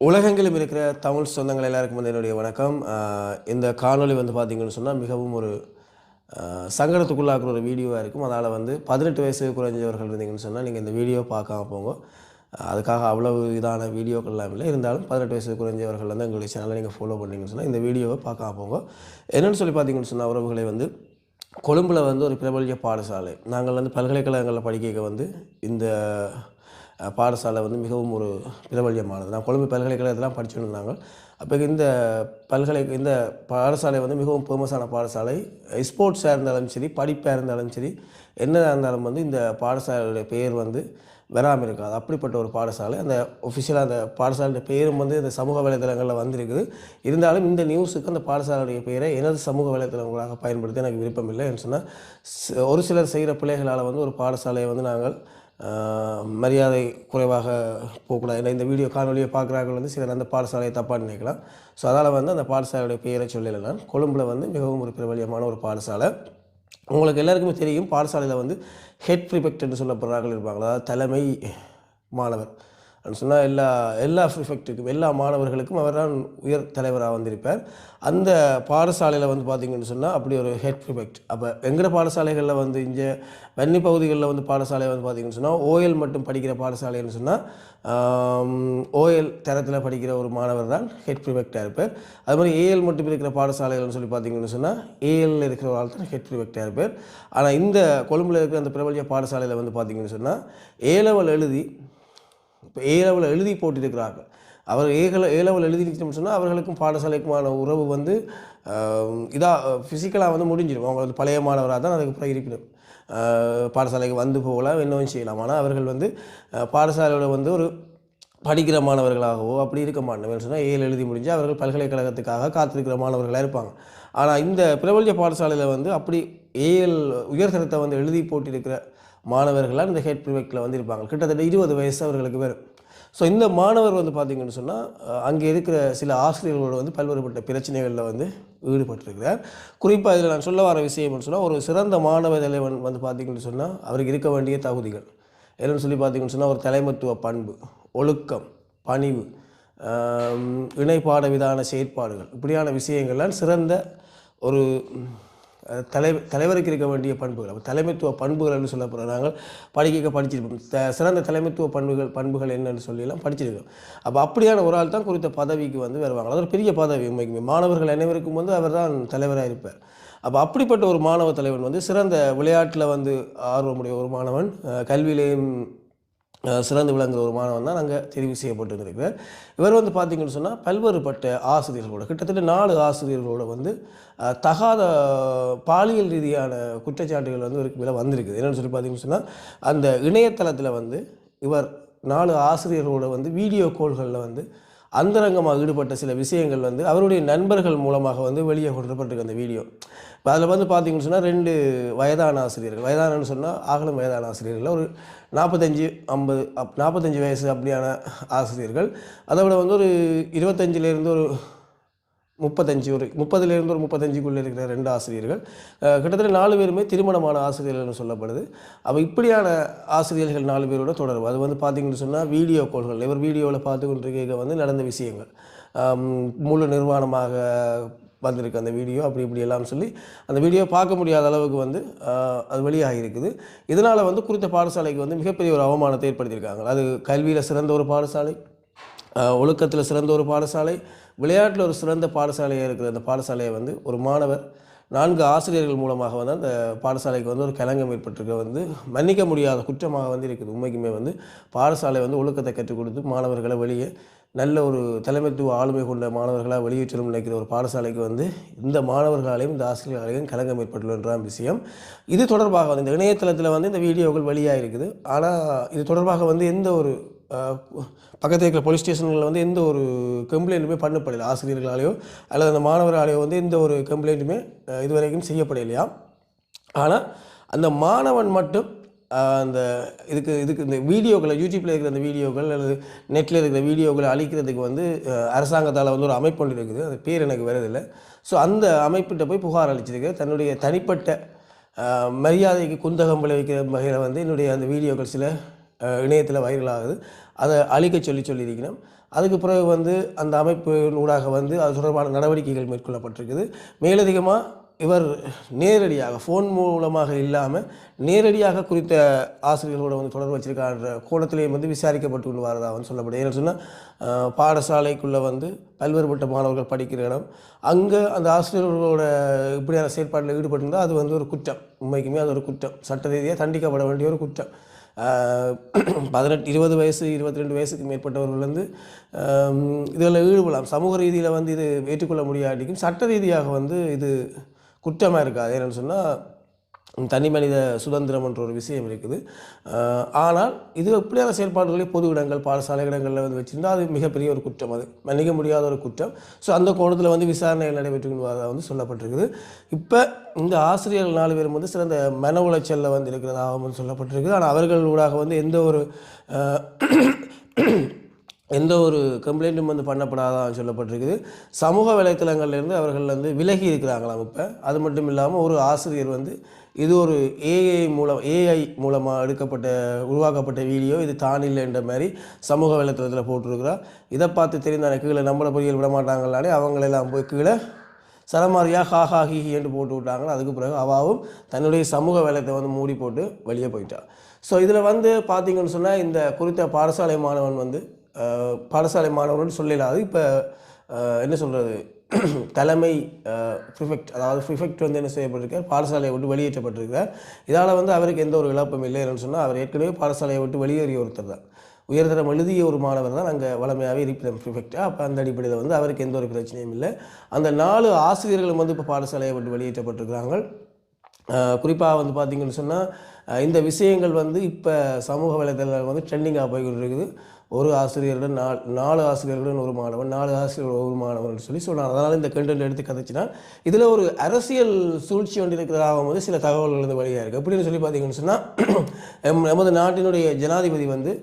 உலகெங்கிலும் இருக்கிற தமிழ் சொந்தங்கள் எல்லாருக்கும் வந்து என்னுடைய வணக்கம். இந்த காணொளி வந்து பார்த்தீங்கன்னு சொன்னால் மிகவும் ஒரு சங்கடத்துக்குள்ளாக்குற ஒரு வீடியோவாக இருக்கும். அதனால் வந்து 18 வயசு குறைஞ்சவர்கள் இருந்தீங்கன்னு சொன்னால் நீங்கள் இந்த வீடியோ பார்க்காம போங்க. அதுக்காக அவ்வளவு இதான வீடியோக்கள்லாம் இல்லை, இருந்தாலும் 18 வயசு குறைஞ்சவர்கள் வந்து எங்களுடைய சேனலை நீங்கள் ஃபாலோ பண்ணிங்கன்னு சொன்னால் இந்த வீடியோவை பார்க்காம போங்க. என்னென்னு சொல்லி பார்த்தீங்கன்னு சொன்னால் உறவுகளை வந்து கொழும்பில் வந்து ஒரு பிரபல்ய பாடசாலை, நாங்கள் வந்து பல்கலைக்கழகங்களில் படிக்க வந்து இந்த பாடசாலை வந்து மிகவும் ஒரு பிரபல்யமானது. நான் கொழும்பு பல்கலைக்கழகத்தெலாம் படிச்சுட்டு இருந்தாங்க. அப்போ இந்த பாடசாலை வந்து மிகவும் ஃபேமஸான பாடசாலை. ஸ்போர்ட்ஸாக இருந்தாலும் சரி, படிப்பாக இருந்தாலும் சரி, என்னதாக இருந்தாலும் வந்து இந்த பாடசாலையுடைய பெயர் வந்து வராமல் இருக்காது. அப்படிப்பட்ட ஒரு பாடசாலை. அந்த ஒஃபிஷியலாக அந்த பாடசாலையுடைய பெயரும் வந்து இந்த சமூக வலைதளங்களில் வந்திருக்குது. இருந்தாலும் இந்த நியூஸுக்கு அந்த பாடசாலையுடைய பெயரை எனது சமூக வலைதளங்களாக பயன்படுத்த எனக்கு விருப்பம் இல்லை. என்று சொன்னால் ஒரு சிலர் செய்கிற பிள்ளைகளால் வந்து ஒரு பாடசாலையை வந்து நாங்கள் மரியாதை குறைவாக போகக்கூடாது. ஏன்னா இந்த வீடியோ காணொலியை பார்க்குறாங்க வந்து சிலர் அந்த பாடசாலையை தப்பாக நினைக்கலாம். ஸோ அதால் வந்து அந்த பாடசாலையுடைய பெயரை சொல்லலை. நான் கொழும்பில் வந்து மிகவும் ஒரு பிரபல்யமான ஒரு பாடசாலை. உங்களுக்கு எல்லாருக்குமே தெரியும், பாடசாலையில் வந்து ஹெட் ப்ரிஃபெக்ட் என்று சொல்லப்படுறார்கள் இருப்பாங்க, அதாவது தலைமை மாணவர் சொன்னால் எல்லா ப்ரிஃபெக்ட்டுக்கும் எல்லா மாணவர்களுக்கும் அவர் தான் உயர் தலைவராக வந்திருப்பார். அந்த பாடசாலையில் வந்து பார்த்திங்கன்னு சொன்னால் அப்படி ஒரு ஹெட் ப்ரிஃபெக்ட். அப்போ எங்கட பாடசாலைகளில் வந்து இங்கே வன்னி பகுதிகளில் வந்து பாடசாலை வந்து பார்த்திங்கன்னு சொன்னால் ஓஎல் மட்டும் படிக்கிற பாடசாலைன்னு சொன்னால் ஓஎல் தரத்தில் படிக்கிற ஒரு மாணவர் தான் ஹெட் ப்ரிஃபெக்டாக இருப்பார். அது மாதிரி ஏஎல் மட்டும் இருக்கிற பாடசாலைகள்னு சொல்லி பார்த்திங்கன்னு சொன்னால் ஏஎல்ல இருக்கிற ஒரு ஆள் தான் ஹெட் ப்ரிஃபெக்டாக இருப்பார். ஆனால் இந்த கொழும்பில் இருக்கிற அந்த பிரபல்ய பாடசாலையில் வந்து பார்த்திங்கன்னு சொன்னால் ஏலெவல் எழுதி இப்போ ஏலெவல் எழுதி போட்டிருக்கிறார்கள். அவர் ஏலெவல் எழுதிருக்கணும்னு சொன்னால் அவர்களுக்கும் பாடசாலைக்குமான உறவு வந்து இதாக ஃபிசிக்கலாக வந்து முடிஞ்சிடும். அவங்க வந்து பழைய மாணவராக தான் அதுக்கப்புறம் இருப்பினும் பாடசாலைக்கு வந்து போகலாம், என்னவும் செய்யலாம். ஆனால் அவர்கள் வந்து பாடசாலையோட வந்து ஒரு படிக்கிற மாணவர்களாகவோ அப்படி இருக்க மாட்டேன் சொன்னால் ஏழு எழுதி முடிஞ்சு அவர்கள் பல்கலைக்கழகத்துக்காக காத்திருக்கிற மாணவர்களாக இருப்பாங்க. ஆனால் இந்த பிரபல்ய பாடசாலையில் வந்து அப்படி ஏஎல் உயர்தரத்தை வந்து எழுதி போட்டிருக்கிற மாணவர்களால் இந்த ஹெட் ப்ரிஃபெக்டில் வந்து இருப்பாங்க. கிட்டத்தட்ட 20 வயசு அவர்களுக்கு வரும். ஸோ இந்த மாணவர் வந்து பார்த்திங்கன்னு சொன்னால் அங்கே இருக்கிற சில ஆசிரியர்களோடு வந்து பல்வேறுபட்ட பிரச்சனைகளில் வந்து ஈடுபட்டிருக்கிறார். குறிப்பாக இதில் நான் சொல்ல வர விஷயம்னு சொன்னால், ஒரு சிறந்த மாணவ தலைவன் வந்து பார்த்திங்கன்னு சொன்னால் அவருக்கு இருக்க வேண்டிய தகுதிகள் என்னென்னு சொல்லி பார்த்திங்கன்னு சொன்னால், ஒரு தலைமைத்துவ பண்பு, ஒழுக்கம், பணிவு, இணைப்பாட விதான செயற்பாடுகள், இப்படியான விஷயங்கள்லாம் சிறந்த ஒரு தலைவருக்கு இருக்க வேண்டிய பண்புகள். அப்போ தலைமைத்துவ பண்புகள்னு சொல்லப்படுற நாங்கள் படிச்சிருப்போம். சிறந்த தலைமைத்துவ பண்புகள் என்னன்னு சொல்லியெல்லாம் படிச்சிருக்கோம். அப்போ அப்படியான ஒரு ஆள் தான் குறித்த பதவிக்கு வந்து வருவாங்க. அது ஒரு பெரிய பதவி. உண்மைக்குமே மாணவர்கள் அனைவருக்கும் வந்து அவர் தான் தலைவராக இருப்பார். அப்போ அப்படிப்பட்ட ஒரு மாணவ தலைவன் வந்து சிறந்த விளையாட்டில் வந்து ஆர்வமுடைய ஒரு மாணவன், கல்வியிலேயும் சிறந்து விளங்குற ஒரு மாணவன் தான் அங்கே தெரிவு செய்யப்பட்டிருக்கிறார். இவர் வந்து பார்த்திங்கன்னு சொன்னால் பல்வேறுபட்ட ஆசிரியர்களோட, கிட்டத்தட்ட 4 ஆசிரியர்களோட வந்து தகாத பாலியல் ரீதியான குற்றச்சாட்டுகள் வந்து இவருக்கு மேலே வந்திருக்குது. என்னென்னு சொல்லி பார்த்திங்கன்னு சொன்னால், அந்த இணையதளத்தில் வந்து இவர் 4 ஆசிரியர்களோட வந்து வீடியோ கால்களில் வந்து அந்தரங்கமாக ஈடுபட்ட சில விஷயங்கள் வந்து அவருடைய நண்பர்கள் மூலமாக வந்து வெளியே கொண்டுப்பட்டிருக்கு அந்த வீடியோ. இப்போ அதில் வந்து பார்த்திங்கன்னு சொன்னால் 2 வயதான ஆசிரியர்கள், வயதானன்னு சொன்னால் ஆகலும் வயதான ஆசிரியர்கள், ஒரு 45 வயசு அப்படியான ஆசிரியர்கள், அதை விட வந்து ஒரு 25லேருந்து ஒரு 35, ஒரு 30லேருந்து ஒரு 35க்குள்ளே இருக்கிற 2 ஆசிரியர்கள், கிட்டத்தட்ட 4 பேருமே திருமணமான ஆசிரியர்கள்னு சொல்லப்படுது. அப்போ இப்படியான ஆசிரியர்கள் 4 பேரோட தொடர்பு, அது வந்து பார்த்திங்கன்னு சொன்னால் வீடியோ கால்கள், இவர் வீடியோவில் பார்த்து கொண்டிருக்க வந்து நடந்த விஷயங்கள், முழு நிர்வாணமாக வந்திருக்கு அந்த வீடியோ, அப்படி இப்படி எல்லாம் சொல்லி அந்த வீடியோ பார்க்க முடியாத அளவுக்கு வந்து அது வெளியாக இருக்குது. இதனால் வந்து குறித்த பாடசாலைக்கு வந்து மிகப்பெரிய ஒரு அவமானத்தை ஏற்படுத்தியிருக்காங்க. அது கல்வியில் சிறந்த ஒரு பாடசாலை, ஒழுக்கத்தில் சிறந்த ஒரு பாடசாலை, விளையாட்டில் ஒரு சிறந்த பாடசாலையாக இருக்கிற அந்த பாடசாலையை வந்து ஒரு மாணவர் 4 ஆசிரியர்கள் மூலமாக வந்து அந்த பாடசாலைக்கு வந்து ஒரு கலங்கம் ஏற்பட்டிருக்க வந்து மன்னிக்க முடியாத குற்றமாக வந்து இருக்குது. உண்மைக்குமே வந்து பாடசாலை வந்து ஒழுக்கத்தை கற்றுக் கொடுத்து மாணவர்களை வெளியே நல்ல ஒரு தலைமைத்துவ ஆளுமை கொண்ட மாணவர்களாக வெளியேற்றணும் நினைக்கிற ஒரு பாடசாலைக்கு வந்து இந்த மாணவர்களாலையும் இந்த ஆசிரியர்களாலையும் கலங்கம் ஏற்பட்டுள்ளன்ற விஷயம். இது தொடர்பாக வந்து இந்த இணையதளத்தில் வந்து இந்த வீடியோக்கள் வெளியாக இருக்குது. ஆனால் இது தொடர்பாக வந்து எந்த ஒரு பக்கத்தில் இருக்கிற போலீஸ் ஸ்டேஷன்களில் வந்து எந்த ஒரு கம்ப்ளைண்ட்டுமே பண்ணப்படலை. ஆசிரியர்களாலேயோ அல்லது அந்த மாணவர்களாலேயோ வந்து எந்த ஒரு கம்ப்ளைண்ட்டுமே இதுவரைக்கும் செய்யப்படலையா. ஆனால் அந்த மாணவன் மட்டும் அந்த இதுக்கு இந்த வீடியோக்களை, யூடியூப்பில் இருக்கிற அந்த வீடியோக்கள் அல்லது நெட்டில் இருக்கிற வீடியோக்களை அழிக்கிறதுக்கு வந்து அரசாங்கத்தால் வந்து ஒரு அமைப்பு ஒன்று இருக்குது, அது பேர் எனக்கு வரதில்லை. ஸோ அந்த அமைப்பிட்ட போய் புகார் அளிச்சிருக்கு. தன்னுடைய தனிப்பட்ட மரியாதைக்கு குந்தகம் விளைவிக்கிற வகையில் வந்து என்னுடைய அந்த வீடியோக்கள் சில இணையத்தில் வைரல் ஆகுது, அதை அழிக்க சொல்லியிருக்கணும். அதுக்கு பிறகு வந்து அந்த அமைப்பினூடாக வந்து அது தொடர்பான நடவடிக்கைகள் மேற்கொள்ளப்பட்டிருக்குது. மேலதிகமாக இவர் நேரடியாக ஃபோன் மூலமாக இல்லாமல் நேரடியாக குறித்த ஆசிரியர்களோட வந்து தொடர்பு வச்சிருக்கான்ற கோணத்திலேயே வந்து விசாரிக்கப்பட்டு கொண்டு வரதாக வந்து சொல்லப்படுது. ஏன்னு சொன்னால் பாடசாலைக்குள்ளே வந்து பல்வேறுபட்ட மாணவர்கள் படிக்கிற இடம், அங்கே அந்த ஆசிரியர்களோட இப்படியான செயற்பாட்டில் ஈடுபட்டிருந்தால் அது வந்து ஒரு குற்றம். உண்மைக்குமே அது ஒரு குற்றம், சட்ட ரீதியாக தண்டிக்கப்பட வேண்டிய ஒரு குற்றம். 18 20 வயசு 22 வயசுக்கு மேற்பட்டவர்கள் வந்து இதில் ஈடுபடலாம். சமூக ரீதியில் வந்து இது ஏற்றுக்கொள்ள முடியாட்டிக்கும் சட்ட ரீதியாக வந்து இது குற்றமாக இருக்காது. ஏன்னு சொன்னால் தனி மனித சுதந்திரம் என்ற ஒரு விஷயம் இருக்குது. ஆனால் இது எப்படியான செயல்பாடுகளே பொது இடங்கள் பாடசாலை இடங்களில் வந்து வச்சுருந்தால் அது மிகப்பெரிய ஒரு குற்றம், அது மன்னிக்க முடியாத ஒரு குற்றம். ஸோ அந்த கோணத்தில் வந்து விசாரணைகள் நடைபெற்று வந்து சொல்லப்பட்டிருக்குது. இப்போ இந்த ஆசிரியர்கள் 4 பேரும் வந்து சிறந்த மன உளைச்சலில் வந்து இருக்கிறதாக வந்து சொல்லப்பட்டிருக்குது. ஆனால் அவர்கள் ஊடாக வந்து எந்த ஒரு கம்ப்ளைண்ட்டும் வந்து பண்ணப்படாதான் சொல்லப்பட்டிருக்குது. சமூக வலைத்தளங்கள்லேருந்து அவர்கள் வந்து விலகி இருக்கிறாங்களாம். இப்போ அது மட்டும் இல்லாமல் ஒரு ஆசிரியர் வந்து இது ஒரு ஏஐ மூலமாக உருவாக்கப்பட்ட வீடியோ, இது தான் இல்லைன்ற மாதிரி சமூக வலைத்தளத்தில் போட்டிருக்கிறார். இதை பார்த்து தெரிந்தான கீழே நம்மளை பொறியியல் விட மாட்டாங்களானே அவங்களெல்லாம் போய் கீழே சரமாரியாக ஹாஹா ஹிஹி என்று போட்டு விட்டாங்களோ. அதுக்கு பிறகு அவாவும் தன்னுடைய சமூக வேலைத்தை வந்து மூடி போட்டு வெளியே போயிட்டார். ஸோ இதில் வந்து பார்த்திங்கன்னு சொன்னால் இந்த குறித்த பாடசாலை மாணவன் சொல்லலாது. இப்போ என்ன சொல்கிறது, தலைமை ப்ரிஃபெக்ட், அதாவது ப்ரிஃபெக்ட் வந்து என்ன செய்யப்பட்டிருக்கார், பாடசாலையை விட்டு வெளியேற்றப்பட்டிருக்கிறார். இதால் வந்து அவருக்கு எந்த ஒரு இழப்பும் இல்லை என்று சொன்னால் அவர் ஏற்கனவே பாடசாலையை விட்டு வெளியேறிய ஒருத்தர் தான், உயர்தரம் எழுதிய ஒரு மாணவர் தான் அங்கே வளமையாகவே இருப்பிடம் ப்ரிஃபெக்டாக. அப்போ அந்த அடிப்படையில் வந்து அவருக்கு எந்த ஒரு பிரச்சனையும் இல்லை. அந்த 4 ஆசிரியர்களும் வந்து இப்போ பாடசாலையை விட்டு வெளியேற்றப்பட்டிருக்கிறாங்க. குறிப்பாக வந்து பார்த்திங்கன்னு சொன்னால் இந்த விஷயங்கள் வந்து இப்போ சமூக வலைதளங்கள் வந்து ட்ரெண்டிங்காக போய்கிட்டு இருக்குது. ஒரு ஆசிரியருடன் 4 ஆசிரியர்களுடன் ஒரு மாணவன், 4 ஆசிரியர்கள் ஒரு மாணவன் சொல்லி சொன்னாங்க. அதனால் இந்த கண்டென்ட் எடுத்து கதைச்சினா இதில் ஒரு அரசியல் சூழ்ச்சி ஒன்று இருக்கிறதாக வந்து சில தகவல்கள் வந்து வழியாக இருக்குது. எப்படின்னு சொல்லி பார்த்தீங்கன்னு சொன்னால் நமது நாட்டினுடைய ஜனாதிபதி வந்து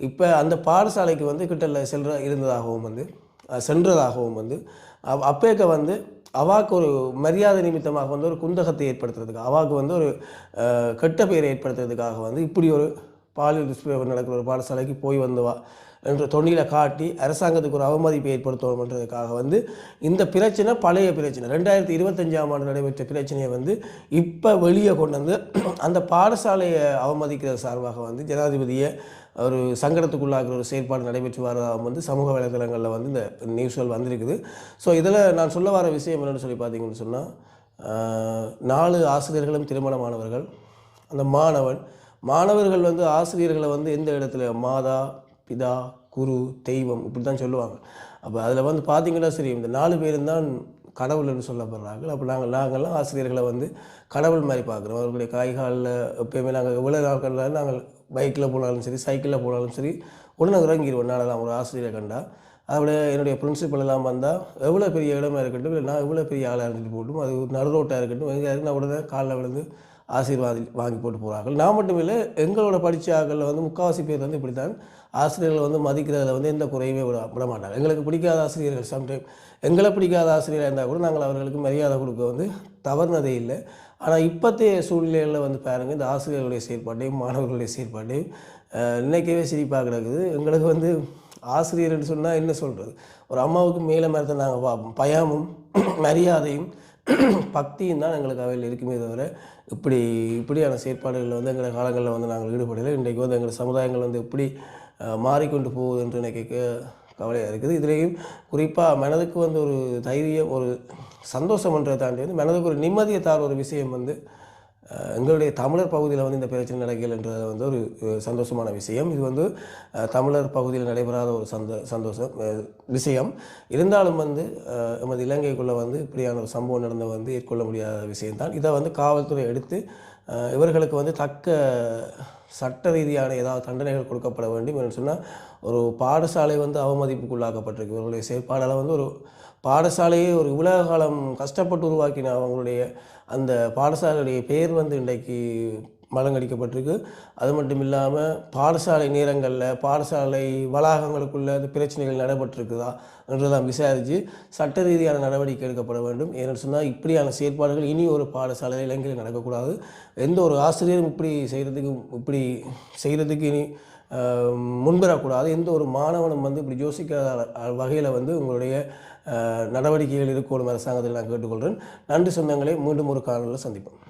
இப்போ அந்த பாடசாலைக்கு வந்து கிட்டல சென்றதாகவும் வந்து அப்பேக்க வந்து அவாக்கு ஒரு மரியாதை நிமித்தமாக வந்து ஒரு குந்தகத்தை ஏற்படுத்துறதுக்கு, அவாக்கு வந்து ஒரு கெட்ட பெயரை ஏற்படுத்துறதுக்காக வந்து இப்படி ஒரு பாலியல் துஷ்பிரயோகம் நடக்கிற ஒரு பாடசாலைக்கு போய் வந்தவா என்ற தொண்டியில் காட்டி அரசாங்கத்துக்கு ஒரு அவமதிப்பை ஏற்படுத்தணுன்றதுக்காக வந்து இந்த பிரச்சனை பழைய பிரச்சனை 2025ஆம் ஆண்டு நடைபெற்ற பிரச்சனையை வந்து இப்போ வெளியே கொண்டு வந்து அந்த பாடசாலையை அவமதிக்கிறது சார்பாக வந்து ஜனாதிபதியை ஒரு சங்கடத்துக்குள்ளாகிற ஒரு செயற்பாடு நடைபெற்று வரதாக வந்து சமூக வலைதளங்களில் வந்து இந்த நியூஸ்கள் வந்திருக்குது. ஸோ இதில் நான் சொல்ல வர விஷயம் என்னென்னு சொல்லி பார்த்தீங்கன்னு சொன்னால் 4 ஆசிரியர்களும் திருமணமானவர்கள். அந்த மாணவர்கள் வந்து ஆசிரியர்களை வந்து எந்த இடத்துல மாதா பிதா குரு தெய்வம் இப்படி தான் சொல்லுவாங்க. அப்போ அதில் வந்து பார்த்திங்கன்னா சரி, இந்த 4 பேரும் தான் கடவுள்னு சொல்லப்படுறாங்க. அப்போ நாங்கள்லாம் ஆசிரியர்களை வந்து கடவுள் மாதிரி பார்க்குறோம். அவர்களுடைய காய்காலில் எப்பயுமே நாங்கள் எவ்வளோ நாட்களில் நாங்கள் பைக்கில் போனாலும் சரி சைக்கிளில் போனாலும் சரி உடனே இறங்கிடுவோம். நான் ஒரு ஆசிரியரை கண்டா அதோட என்னுடைய பிரின்சிபல் எல்லாம் வந்தால் எவ்வளோ பெரிய இடமா இருக்கட்டும், இல்லை நான் எவ்வளோ பெரிய ஆளாக இருந்துட்டு போட்டும், அது நடு ரோட்டாக இருக்கட்டும், எங்கே நான் உடனே காலில் விழுந்து ஆசீர்வாதி வாங்கி போட்டு போகிறார்கள். நான் மட்டும் இல்லை, எங்களோட படித்த ஆக்களில் வந்து முக்கால்வாசி பேர் வந்து இப்படி தான் ஆசிரியர்களை வந்து மதிக்கிறதுல வந்து எந்த குறையுமே விட மாட்டாங்க. எங்களுக்கு பிடிக்காத ஆசிரியர்கள் சம்டைம் எங்களை பிடிக்காத ஆசிரியராக இருந்தால் கூட நாங்கள் அவர்களுக்கு மரியாதை கொடுக்க வந்து தவறுனதே இல்லை. ஆனால் இப்போத்தைய சூழ்நிலைகளில் வந்து பாருங்கள், இந்த ஆசிரியர்களுடைய செயற்பாட்டையும் மாணவர்களுடைய செயற்பாட்டையும் நினைக்கவே சிரிப்பாக கிடக்குது. எங்களுக்கு வந்து ஆசிரியர்னு சொன்னால் என்ன சொல்கிறது, ஒரு அம்மாவுக்கு மேலே மரத்தை நாங்கள் பார்ப்போம். பயமும் மரியாதையும் பக்தியும் தான் எங்களுக்கு அவையில் இருக்குமே தவிர இப்படியான செயற்பாடுகளில் வந்து எங்கள் காலங்களில் வந்து நாங்கள் ஈடுபடலை. இன்றைக்கு வந்து எங்கள் சமுதாயங்கள் வந்து எப்படி மாறிக்கொண்டு போகுது என்று எனக்கு கவலையாக இருக்குது. இதுலேயும் குறிப்பாக மனதுக்கு வந்து ஒரு தைரியம், ஒரு சந்தோஷம்ன்றதை தாண்டி வந்து மனதுக்கு ஒரு நிம்மதியை தார ஒரு விஷயம் வந்து எங்களுடைய தமிழர் பகுதியில் வந்து இந்த பிரச்சனை நடக்கலைன்றது வந்து ஒரு சந்தோஷமான விஷயம். இது வந்து தமிழர் பகுதியில் நடைபெறாத ஒரு சந்தோஷம் விஷயம். இருந்தாலும் வந்து நமது இலங்கைக்குள்ளே வந்து இப்படியான ஒரு சம்பவம் நடந்த வந்து ஏற்கொள்ள முடியாத விஷயம்தான். இதை வந்து காவல்துறை எடுத்து இவர்களுக்கு வந்து தக்க சட்ட ரீதியான ஏதாவது தண்டனைகள் கொடுக்கப்பட வேண்டும் என்று சொன்னால், ஒரு பாடசாலை வந்து அவமதிப்புக்குள்ளாக்கப்பட்டிருக்கு. இவர்களுடைய செயற்பாடால் வந்து ஒரு பாடசாலையை ஒரு உலக காலம் கஷ்டப்பட்டு உருவாக்கின அவங்களுடைய அந்த பாடசாலையுடைய பெயர் வந்து இன்றைக்கு மலங்கடிக்கப்பட்டிருக்கு. அது மட்டும் இல்லாமல் பாடசாலை நேரங்களில் பாடசாலை வளாகங்களுக்குள்ள அந்த பிரச்சனைகள் நடைபெற்றிருக்குதா என்றுதான் விசாரித்து சட்ட ரீதியான நடவடிக்கை எடுக்கப்பட வேண்டும். ஏன்னு சொன்னால் இப்படியான செயற்பாடுகள் இனி ஒரு பாடசாலை இலங்கையில் நடக்கக்கூடாது. எந்த ஒரு ஆசிரியரும் இப்படி செய்கிறதுக்கு இனி முன்வரக்கூடாது. எந்த ஒரு மாணவனும் வந்து இப்படி யோசிக்காத வகையில் வந்து உங்களுடைய நடவடிக்கைகள் இருக்கணும் அரசாங்கத்தில் நான் கேட்டுக்கொள்கிறேன். நன்றி சொந்தங்களே, மீண்டும் ஒரு காணொலியில் சந்திப்போம்.